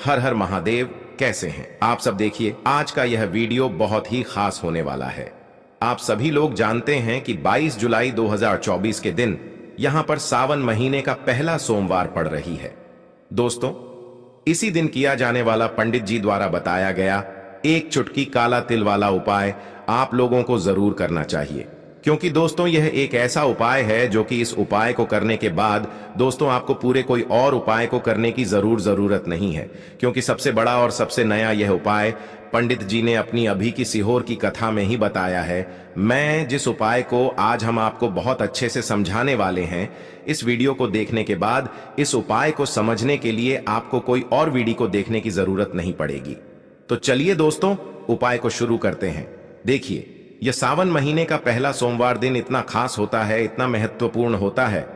हर हर महादेव। कैसे हैं आप सब? देखिए, आज का यह वीडियो बहुत ही खास होने वाला है। आप सभी लोग जानते हैं कि 22 जुलाई 2024 के दिन यहां पर सावन महीने का पहला सोमवार पड़ रही है। दोस्तों, इसी दिन किया जाने वाला पंडित जी द्वारा बताया गया एक चुटकी काला तिल वाला उपाय आप लोगों को जरूर करना चाहिए, क्योंकि दोस्तों यह एक ऐसा उपाय है जो कि इस उपाय को करने के बाद दोस्तों आपको पूरे कोई और उपाय को करने की जरूरत नहीं है, क्योंकि सबसे बड़ा और सबसे नया यह उपाय पंडित जी ने अपनी अभी की सीहोर की कथा में ही बताया है। मैं जिस उपाय को आज हम आपको बहुत अच्छे से समझाने वाले हैं, इस वीडियो को देखने के बाद इस उपाय को समझने के लिए आपको कोई और वीडियो को देखने की जरूरत नहीं पड़ेगी। तो चलिए दोस्तों, उपाय को शुरू करते हैं। देखिए, यह सावन महीने का पहला सोमवार दिन इतना खास होता है, इतना महत्वपूर्ण होता है।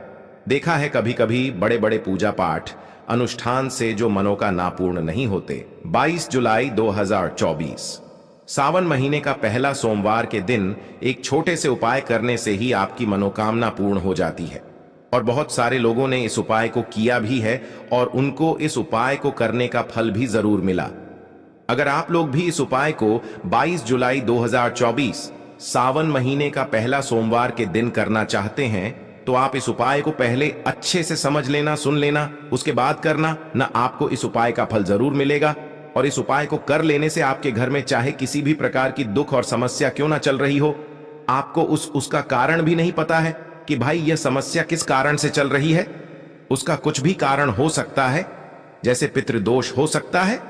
देखा है कभी कभी बड़े बड़े पूजा पाठ अनुष्ठान से जो मनोकामना पूर्ण नहीं होते। 22 जुलाई 2024 सावन महीने का पहला सोमवार के दिन एक छोटे से उपाय करने से ही आपकी मनोकामना पूर्ण हो जाती है, और बहुत सारे लोगों ने इस उपाय को किया भी है और उनको इस उपाय को करने का फल भी जरूर मिला। अगर आप लोग भी इस उपाय को 22 जुलाई 2024 सावन महीने का पहला सोमवार के दिन करना चाहते हैं, तो आप इस उपाय को पहले अच्छे से समझ लेना, सुन लेना, उसके बाद करना। ना आपको इस उपाय का फल जरूर मिलेगा, और इस उपाय को कर लेने से आपके घर में चाहे किसी भी प्रकार की दुख और समस्या क्यों ना चल रही हो, आपको उसका कारण भी नहीं पता है कि भाई यह समस्या किस कारण से चल रही है। उसका कुछ भी कारण हो सकता है, जैसे पितृदोष हो सकता है,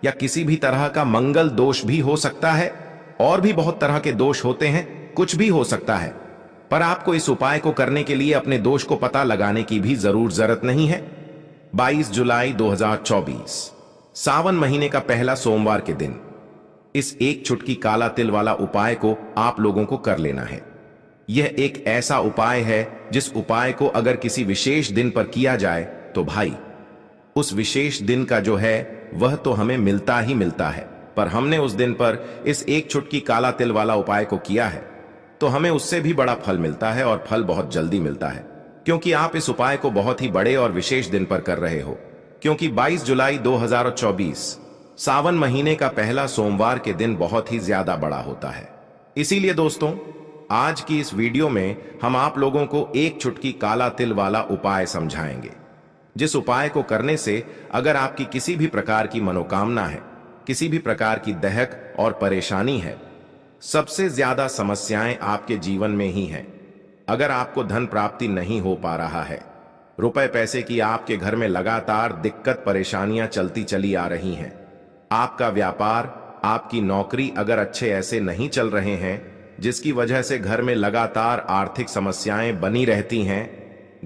या किसी भी तरह का मंगल दोष भी हो सकता है, और भी बहुत तरह के दोष होते हैं, कुछ भी हो सकता है। पर आपको इस उपाय को करने के लिए अपने दोष को पता लगाने की भी जरूरत नहीं है। 22 जुलाई 2024 सावन महीने का पहला सोमवार के दिन इस एक चुटकी काला तिल वाला उपाय को आप लोगों को कर लेना है। यह एक ऐसा उपाय है जिस उपाय को अगर किसी विशेष दिन पर किया जाए तो भाई उस विशेष दिन का जो है वह तो हमें मिलता ही मिलता है। पर हमने उस दिन पर इस एक चुटकी काला तिल वाला उपाय को किया है तो हमें उससे भी बड़ा फल मिलता है, और फल बहुत जल्दी मिलता है, क्योंकि आप इस उपाय को बहुत ही बड़े और विशेष दिन पर कर रहे हो। क्योंकि 22 जुलाई 2024 सावन महीने का पहला सोमवार के दिन बहुत ही ज्यादा बड़ा होता है। इसीलिए दोस्तों, आज की इस वीडियो में हम आप लोगों को एक चुटकी काला तिल वाला उपाय समझाएंगे, जिस उपाय को करने से अगर आपकी किसी भी प्रकार की मनोकामना है, किसी भी प्रकार की दहक और परेशानी है, सबसे ज्यादा समस्याएं आपके जीवन में ही हैं। अगर आपको धन प्राप्ति नहीं हो पा रहा है, रुपए पैसे की आपके घर में लगातार दिक्कत परेशानियां चलती चली आ रही हैं, आपका व्यापार, आपकी नौकरी अगर अच्छे ऐसे नहीं चल रहे हैं, जिसकी वजह से घर में लगातार आर्थिक समस्याएं बनी रहती हैं,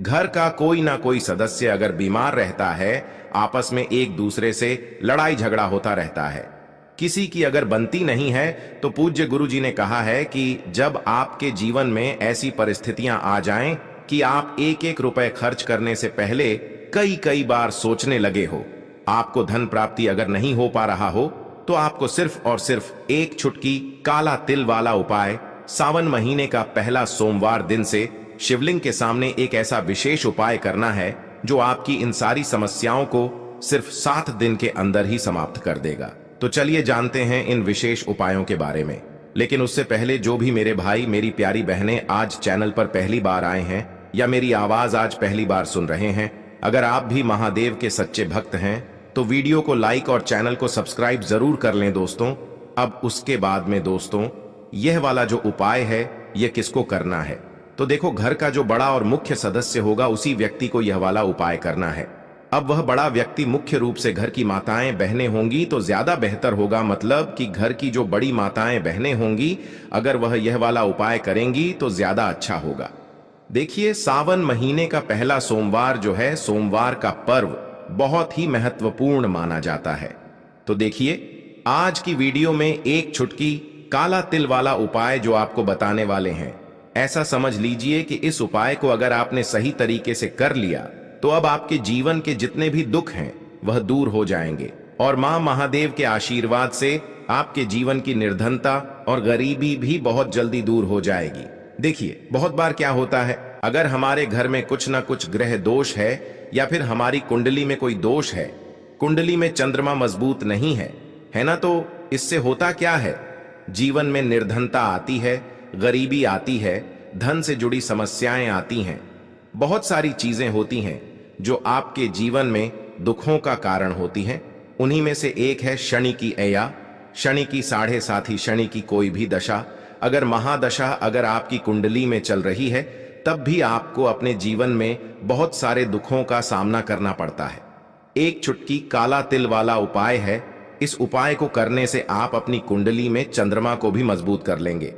घर का कोई ना कोई सदस्य अगर बीमार रहता है, आपस में एक दूसरे से लड़ाई झगड़ा होता रहता है, किसी की अगर बनती नहीं है, तो पूज्य गुरु जी ने कहा है कि जब आपके जीवन में ऐसी परिस्थितियां आ जाएं कि आप एक एक रुपए खर्च करने से पहले कई कई बार सोचने लगे हो, आपको धन प्राप्ति अगर नहीं हो पा रहा हो, तो आपको सिर्फ और सिर्फ एक चुटकी काला तिल वाला उपाय सावन महीने का पहला सोमवार दिन से शिवलिंग के सामने एक ऐसा विशेष उपाय करना है जो आपकी इन सारी समस्याओं को सिर्फ 7 दिन के अंदर ही समाप्त कर देगा। तो चलिए जानते हैं इन विशेष उपायों के बारे में। लेकिन उससे पहले जो भी मेरे भाई मेरी प्यारी बहनें आज चैनल पर पहली बार आए हैं या मेरी आवाज आज पहली बार सुन रहे हैं, अगर आप भी महादेव के सच्चे भक्त हैं तो वीडियो को लाइक और चैनल को सब्सक्राइब जरूर कर लें दोस्तों। अब उसके बाद में दोस्तों, यह वाला जो उपाय है यह किसको करना है, तो देखो, घर का जो बड़ा और मुख्य सदस्य होगा उसी व्यक्ति को यह वाला उपाय करना है। अब वह बड़ा व्यक्ति मुख्य रूप से घर की माताएं बहनें होंगी तो ज्यादा बेहतर होगा, मतलब कि घर की जो बड़ी माताएं बहनें होंगी, अगर वह यह वाला उपाय करेंगी तो ज्यादा अच्छा होगा। देखिए, सावन महीने का पहला सोमवार जो है, सोमवार का पर्व बहुत ही महत्वपूर्ण माना जाता है। तो देखिए, आज की वीडियो में एक चुटकी काला तिल वाला उपाय जो आपको बताने वाले हैं, ऐसा समझ लीजिए कि इस उपाय को अगर आपने सही तरीके से कर लिया तो अब आपके जीवन के जितने भी दुख हैं वह दूर हो जाएंगे, और मां महादेव के आशीर्वाद से आपके जीवन की निर्धनता और गरीबी भी बहुत जल्दी दूर हो जाएगी। देखिए, बहुत बार क्या होता है, अगर हमारे घर में कुछ ना कुछ ग्रह दोष है या फिर हमारी कुंडली में कोई दोष है, कुंडली में चंद्रमा मजबूत नहीं है ना? तो इससे होता क्या है? जीवन में निर्धनता आती है, गरीबी आती है, धन से जुड़ी समस्याएं आती हैं, बहुत सारी चीजें होती हैं जो आपके जीवन में दुखों का कारण होती हैं। उन्हीं में से एक है शनि की एया, शनि की 7.5 शनि की कोई भी दशा। अगर महादशा अगर आपकी कुंडली में चल रही है तब भी आपको अपने जीवन में बहुत सारे दुखों का सामना करना पड़ता है। एक चुटकी काला तिल वाला उपाय है। इस उपाय को करने से आप अपनी कुंडली में चंद्रमा को भी मजबूत कर लेंगे।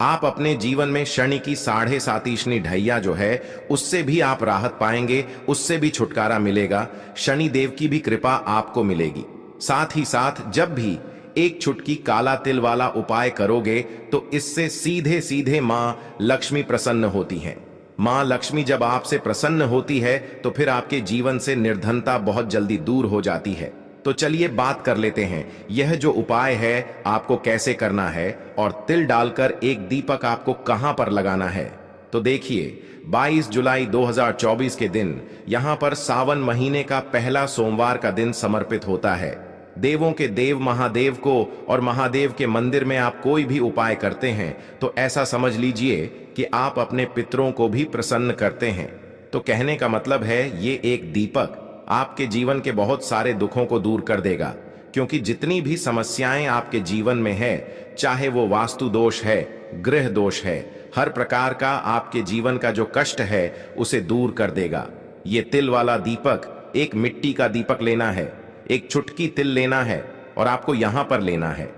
आप अपने जीवन में शनि की 7.5 ढैया जो है उससे भी आप राहत पाएंगे, उससे भी छुटकारा मिलेगा, शनि देव की भी कृपा आपको मिलेगी। साथ ही साथ जब भी एक चुटकी काला तिल वाला उपाय करोगे तो इससे सीधे सीधे मां लक्ष्मी प्रसन्न होती हैं। मां लक्ष्मी जब आपसे प्रसन्न होती है तो फिर आपके जीवन से निर्धनता बहुत जल्दी दूर हो जाती है। तो चलिए बात कर लेते हैं यह जो उपाय है आपको कैसे करना है और तिल डालकर एक दीपक आपको कहां पर लगाना है। तो देखिए 22 जुलाई 2024 के दिन यहां पर सावन महीने का पहला सोमवार का दिन समर्पित होता है। देवों के देव महादेव को और महादेव के मंदिर में आप कोई भी उपाय करते हैं तो ऐसा समझ लीजिए कि आप अपने पितरों को भी प्रसन्न करते हैं। तो कहने का मतलब है ये एक दीपक आपके जीवन के बहुत सारे दुखों को दूर कर देगा, क्योंकि जितनी भी समस्याएं आपके जीवन में है, चाहे वो वास्तु दोष है, गृह दोष है, हर प्रकार का आपके जीवन का जो कष्ट है उसे दूर कर देगा। ये तिल वाला दीपक, एक मिट्टी का दीपक लेना है, एक चुटकी तिल लेना है और आपको यहां पर लेना है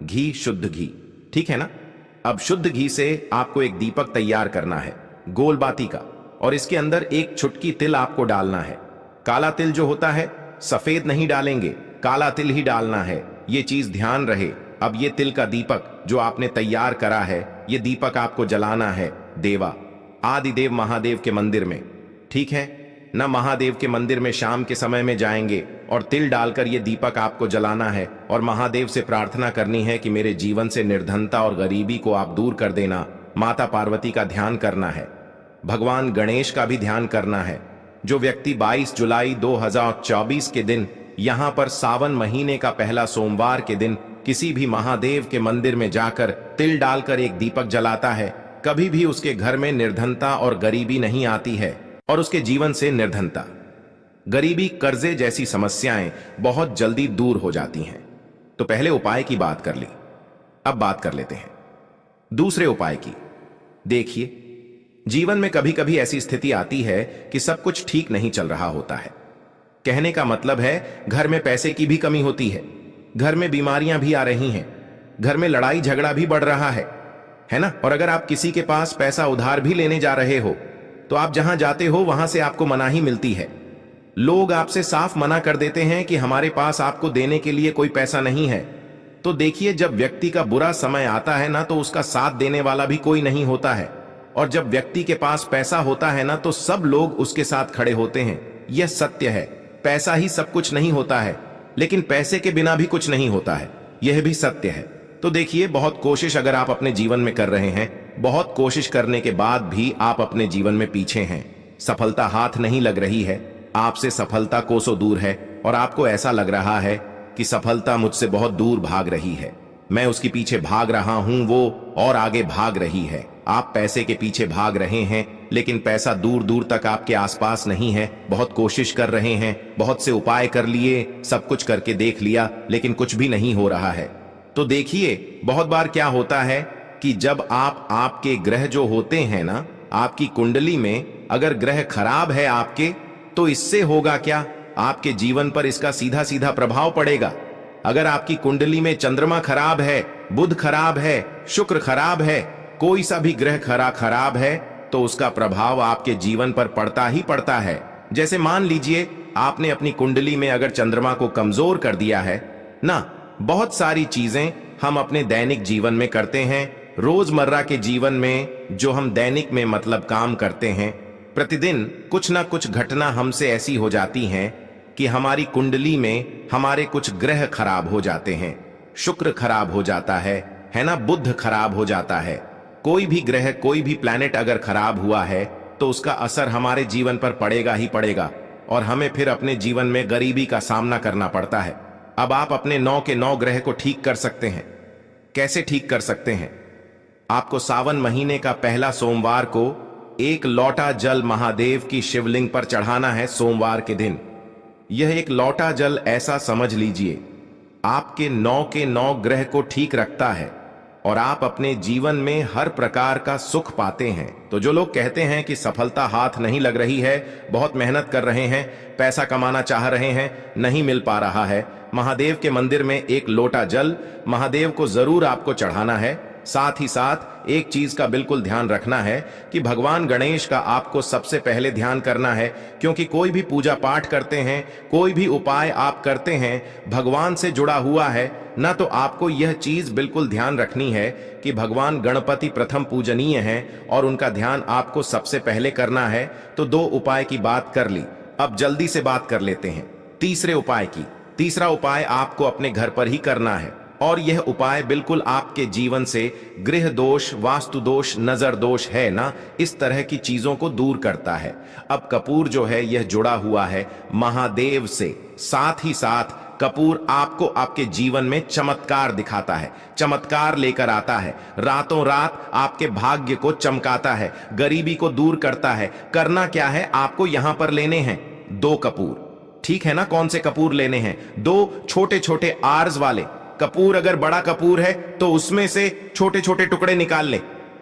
घी, शुद्ध घी, ठीक है ना? अब शुद्ध घी से आपको एक दीपक तैयार करना है गोल बाती का, और इसके अंदर एक चुटकी तिल आपको डालना है। काला तिल जो होता है सफेद नहीं डालेंगे, काला तिल ही डालना है, ये चीज ध्यान रहे। अब ये तिल का दीपक जो आपने तैयार करा है, ये दीपक आपको जलाना है देवा आदिदेव महादेव के मंदिर में, ठीक है ना? महादेव के मंदिर में शाम के समय में जाएंगे और तिल डालकर ये दीपक आपको जलाना है और महादेव से प्रार्थना करनी है कि मेरे जीवन से निर्धनता और गरीबी को आप दूर कर देना। माता पार्वती का ध्यान करना है, भगवान गणेश का भी ध्यान करना है। जो व्यक्ति 22 जुलाई 2024 के दिन यहां पर सावन महीने का पहला सोमवार के दिन किसी भी महादेव के मंदिर में जाकर तिल डालकर एक दीपक जलाता है, कभी भी उसके घर में निर्धनता और गरीबी नहीं आती है और उसके जीवन से निर्धनता, गरीबी, कर्जे जैसी समस्याएं बहुत जल्दी दूर हो जाती हैं। तो पहले उपाय की बात कर ली, अब बात कर लेते हैं दूसरे उपाय की। देखिए जीवन में कभी कभी ऐसी स्थिति आती है कि सब कुछ ठीक नहीं चल रहा होता है। कहने का मतलब है घर में पैसे की भी कमी होती है, घर में बीमारियां भी आ रही हैं, घर में लड़ाई झगड़ा भी बढ़ रहा है ना? और अगर आप किसी के पास पैसा उधार भी लेने जा रहे हो तो आप जहां जाते हो वहां से आपको मनाही मिलती है। लोग आपसे साफ मना कर देते हैं कि हमारे पास आपको देने के लिए कोई पैसा नहीं है। तो देखिए जब व्यक्ति का बुरा समय आता है ना तो उसका साथ देने वाला भी कोई नहीं होता है, और जब व्यक्ति के पास पैसा होता है ना तो सब लोग उसके साथ खड़े होते हैं। यह सत्य है, पैसा ही सब कुछ नहीं होता है, लेकिन पैसे के बिना भी कुछ नहीं होता है, यह भी सत्य है। तो देखिए बहुत कोशिश अगर आप अपने जीवन में कर रहे हैं, बहुत कोशिश करने के बाद भी आप अपने जीवन में पीछे हैं, सफलता हाथ नहीं लग रही है, आपसे सफलता कोसों दूर है और आपको ऐसा लग रहा है कि सफलता मुझसे बहुत दूर भाग रही है, मैं उसके पीछे भाग रहा हूं, वो और आगे भाग रही है। आप पैसे के पीछे भाग रहे हैं लेकिन पैसा दूर दूर तक आपके आसपास नहीं है। बहुत कोशिश कर रहे हैं, बहुत से उपाय कर लिए, सब कुछ करके देख लिया, लेकिन कुछ भी नहीं हो रहा है। तो देखिए बहुत बार क्या होता है कि जब आपके ग्रह जो होते हैं ना, आपकी कुंडली में अगर ग्रह खराब है आपके, तो इससे होगा क्या, आपके जीवन पर इसका सीधा सीधा प्रभाव पड़ेगा। अगर आपकी कुंडली में चंद्रमा खराब है, बुध खराब है, शुक्र खराब है, कोई सा भी ग्रह खराब है, तो उसका प्रभाव आपके जीवन पर पड़ता ही पड़ता है। जैसे मान लीजिए आपने अपनी कुंडली में अगर चंद्रमा को कमजोर कर दिया है ना, बहुत सारी चीजें हम अपने दैनिक जीवन में करते हैं, रोजमर्रा के जीवन में जो हम दैनिक में मतलब काम करते हैं, प्रतिदिन कुछ ना कुछ घटना हमसे ऐसी हो जाती हैं कि हमारी कुंडली में हमारे कुछ ग्रह खराब हो जाते हैं। शुक्र खराब हो जाता है ना, बुध खराब हो जाता है। कोई भी ग्रह, कोई भी प्लैनेट अगर खराब हुआ है तो उसका असर हमारे जीवन पर पड़ेगा ही पड़ेगा। और हमें फिर अपने जीवन में गरीबी का सामना करना पड़ता है। अब आप अपने 9 के 9 ग्रह को ठीक कर सकते हैं। कैसे ठीक कर सकते हैं? आपको सावन महीने का पहला सोमवार को 1 लोटा जल महादेव की शिवलिंग पर चढ़ाना है सोमवार के दिन। यह 1 लोटा जल ऐसा समझ लीजिए आपके 9 के 9 ग्रह को ठीक रखता है और आप अपने जीवन में हर प्रकार का सुख पाते हैं। तो जो लोग कहते हैं कि सफलता हाथ नहीं लग रही है, बहुत मेहनत कर रहे हैं, पैसा कमाना चाह रहे हैं, नहीं मिल पा रहा है, महादेव के मंदिर में 1 लोटा जल महादेव को जरूर आपको चढ़ाना है। साथ ही साथ एक चीज का बिल्कुल ध्यान रखना है कि भगवान गणेश का आपको सबसे पहले ध्यान करना है, क्योंकि कोई भी पूजा पाठ करते हैं, कोई भी उपाय आप करते हैं, भगवान से जुड़ा हुआ है ना। तो आपको यह चीज बिल्कुल ध्यान रखनी है कि भगवान गणपति प्रथम पूजनीय हैं और उनका ध्यान आपको सबसे पहले करना है। तो 2 उपाय की बात कर ली, अब जल्दी से बात कर लेते हैं तीसरे उपाय की। तीसरा उपाय आपको अपने घर पर ही करना है और यह उपाय बिल्कुल आपके जीवन से गृह दोष, वास्तु दोष, नजर दोष है ना, इस तरह की चीजों को दूर करता है। अब कपूर जो है यह जुड़ा हुआ है महादेव से। साथ ही साथ कपूर आपको आपके जीवन में चमत्कार दिखाता है, चमत्कार लेकर आता है, रातों रात आपके भाग्य को चमकाता है, गरीबी को दूर करता है। करना क्या है, आपको यहां पर लेने हैं 2 कपूर। ठीक है ना? कौन से कपूर लेने हैं? 2 छोटे छोटे आर्स वाले कपूर। अगर बड़ा कपूर है तो उसमें से छोटे छोटे टुकड़े निकाल लें।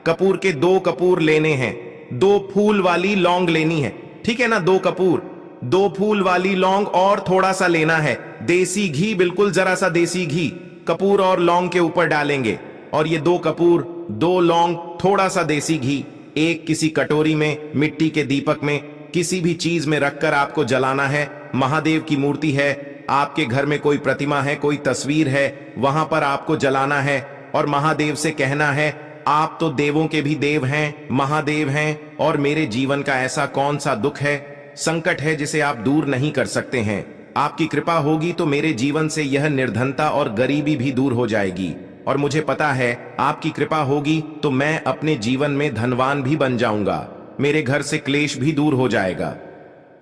कपूर के 2 कपूर लेने हैं। 2 फूल वाली लौंग लेनी है। ठीक है ना? 2 कपूर, 2 फूल वाली लौंग और थोड़ा सा लेना है देसी घी, बिल्कुल जरा सा देसी घी कपूर और लौंग के ऊपर डालेंगे। और ये 2 कपूर, 2 लौंग, थोड़ा सा देसी घी एक किसी कटोरी में, मिट्टी के दीपक में, किसी भी चीज में रखकर आपको जलाना है। महादेव की मूर्ति है, आपके घर में कोई प्रतिमा है, कोई तस्वीर है, वहां पर आपको जलाना है और महादेव से कहना है, आप तो देवों के भी देव हैं, महादेव हैं, और मेरे जीवन का ऐसा कौन सा दुख है, संकट है जिसे आप दूर नहीं कर सकते हैं। आपकी कृपा होगी तो मेरे जीवन से यह निर्धनता और गरीबी भी दूर हो जाएगी। और मुझे पता है आपकी कृपा होगी तो मैं अपने जीवन में धनवान भी बन जाऊंगा, मेरे घर से क्लेश भी दूर हो जाएगा,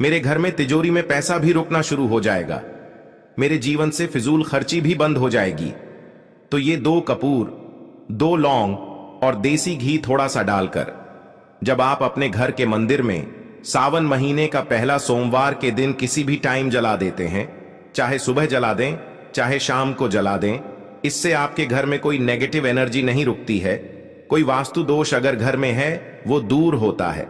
मेरे घर में तिजोरी में पैसा भी रुकना शुरू हो जाएगा, मेरे जीवन से फिजूल खर्ची भी बंद हो जाएगी। तो ये 2 कपूर, 2 लौंग और देसी घी थोड़ा सा डालकर जब आप अपने घर के मंदिर में सावन महीने का पहला सोमवार के दिन किसी भी टाइम जला देते हैं, चाहे सुबह जला दें, चाहे शाम को जला दें, इससे आपके घर में कोई नेगेटिव एनर्जी नहीं रुकती है। कोई वास्तु दोष अगर घर में है वो दूर होता है।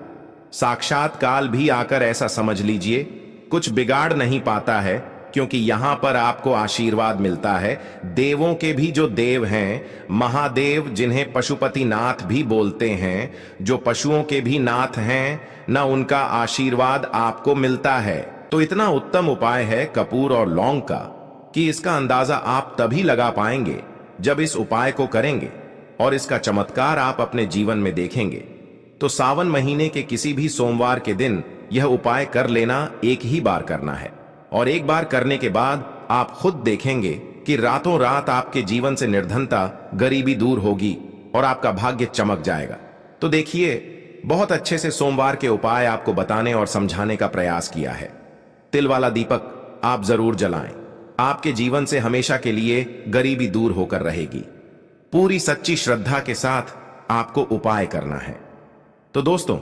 साक्षात काल भी आकर ऐसा समझ लीजिए कुछ बिगाड़ नहीं पाता है, क्योंकि यहां पर आपको आशीर्वाद मिलता है देवों के भी जो देव हैं, महादेव जिन्हें पशुपति नाथ भी बोलते हैं, जो पशुओं के भी नाथ हैं ना, उनका आशीर्वाद आपको मिलता है। तो इतना उत्तम उपाय है कपूर और लौंग का कि इसका अंदाजा आप तभी लगा पाएंगे जब इस उपाय को करेंगे और इसका चमत्कार आप अपने जीवन में देखेंगे। तो सावन महीने के किसी भी सोमवार के दिन यह उपाय कर लेना, एक ही बार करना है और एक बार करने के बाद आप खुद देखेंगे कि रातों रात आपके जीवन से निर्धनता, गरीबी दूर होगी और आपका भाग्य चमक जाएगा। तो देखिए, बहुत अच्छे से सोमवार के उपाय आपको बताने और समझाने का प्रयास किया है। तिल वाला दीपक आप जरूर जलाएं, आपके जीवन से हमेशा के लिए गरीबी दूर होकर रहेगी। पूरी सच्ची श्रद्धा के साथ आपको उपाय करना है। तो दोस्तों,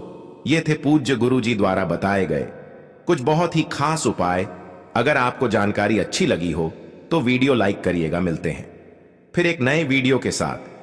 ये थे पूज्य गुरुजी द्वारा बताए गए कुछ बहुत ही खास उपाय। अगर आपको जानकारी अच्छी लगी हो तो वीडियो लाइक करिएगा। मिलते हैं फिर एक नए वीडियो के साथ।